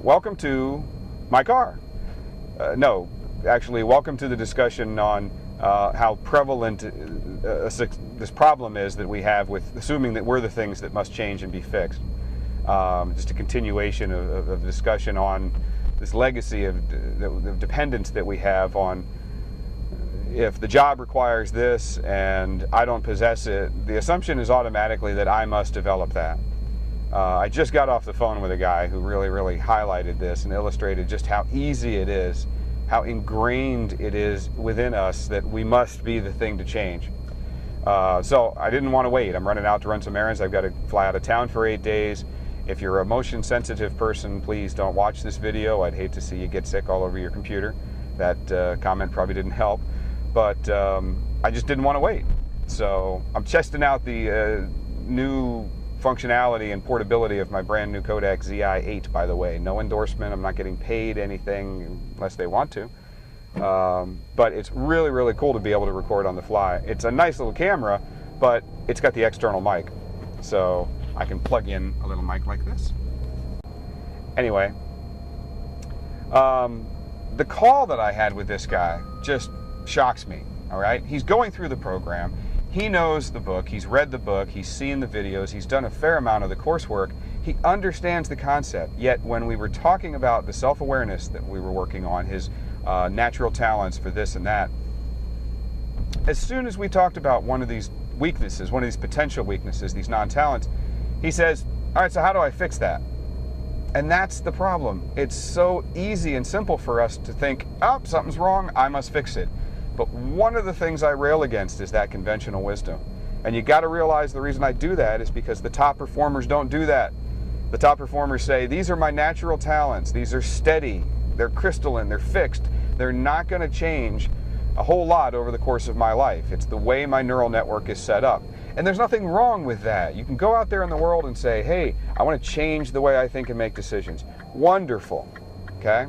welcome to my car. No, actually, welcome to the discussion on how prevalent this problem is that we have with assuming that we're the things that must change and be fixed. Just a continuation of discussion on this legacy of dependence that we have on if the job requires this and I don't possess it, the assumption is automatically that I must develop that. I just got off the phone with a guy who really highlighted this and illustrated just how easy it is, how ingrained it is within us that we must be the thing to change. So I didn't want to wait. I'm running out to run some errands. I've got to fly out of town for 8 days. If you're a motion sensitive person, please don't watch this video. I'd hate to see you get sick all over your computer. That comment probably didn't help. But I just didn't want to wait. So I'm testing out the new functionality and portability of my brand new Kodak ZI-8, by the way. No endorsement. I'm not getting paid anything unless they want to. But it's really cool to be able to record on the fly. It's a nice little camera, but it's got the external mic. So I can plug in a little mic like this. Anyway, the call that I had with this guy just shocks me, all right? He's going through the program. He knows the book. He's read the book. He's seen the videos. He's done a fair amount of the coursework. He understands the concept. Yet when we were talking about the self-awareness that we were working on, his natural talents for this and that, as soon as we talked about one of these weaknesses, one of these potential weaknesses, these non-talents, he says, all right, so how do I fix that? And that's the problem. It's so easy and simple for us to think, oh, something's wrong, I must fix it. But one of the things I rail against is that conventional wisdom. And you got to realize the reason I do that is because the top performers don't do that. The top performers say, these are my natural talents. These are steady. They're crystalline. They're fixed. They're not going to change a whole lot over the course of my life. It's the way my neural network is set up. And there's nothing wrong with that. You can go out there in the world and say, hey, I want to change the way I think and make decisions. Wonderful. Okay?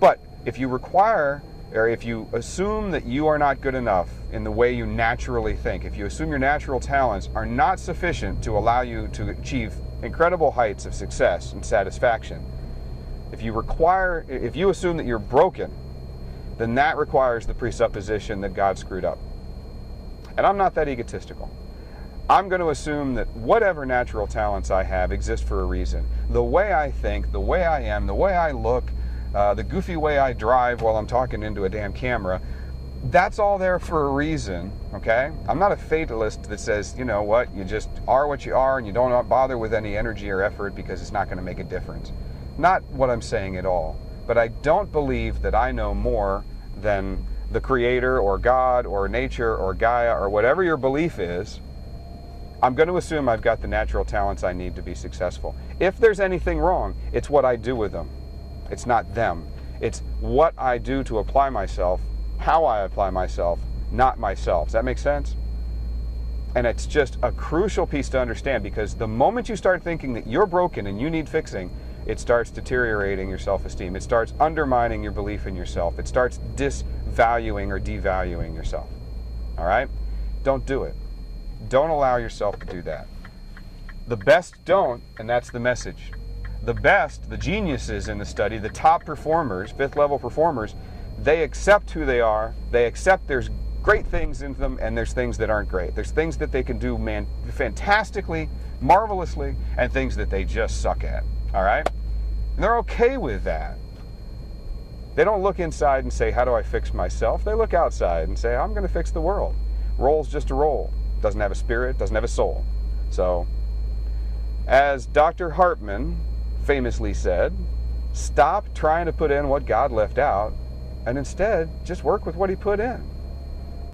But if you require, or if you assume that you are not good enough in the way you naturally think, if you assume your natural talents are not sufficient to allow you to achieve incredible heights of success and satisfaction, if you assume that you're broken, then that requires the presupposition that God screwed up. And I'm not that egotistical. I'm going to assume that whatever natural talents I have exist for a reason. The way I think, the way I am, the way I look, the goofy way I drive while I'm talking into a damn camera, that's all there for a reason, okay? I'm not a fatalist that says, you know what, you just are what you are and you don't bother with any energy or effort because it's not going to make a difference. Not what I'm saying at all. But I don't believe that I know more than the Creator or God or nature or Gaia or whatever your belief is. I'm going to assume I've got the natural talents I need to be successful. If there's anything wrong, it's what I do with them. It's not them. It's what I do to apply myself, how I apply myself, not myself. Does that make sense? And it's just a crucial piece to understand, because the moment you start thinking that you're broken and you need fixing, it starts deteriorating your self-esteem. It starts undermining your belief in yourself. It starts disvaluing or devaluing yourself. All right? Don't do it. Don't allow yourself to do that. The best don't, and that's the message. The best, the geniuses in the study, the top performers, fifth-level performers, they accept who they are. They accept there's great things in them and there's things that aren't great. There's things that they can do fantastically, marvelously, and things that they just suck at. All right? And they're okay with that. They don't look inside and say, how do I fix myself? They look outside and say, I'm going to fix the world. Roll's just a roll. Doesn't have a spirit, doesn't have a soul. So, as Dr. Hartman famously said, stop trying to put in what God left out and instead just work with what he put in.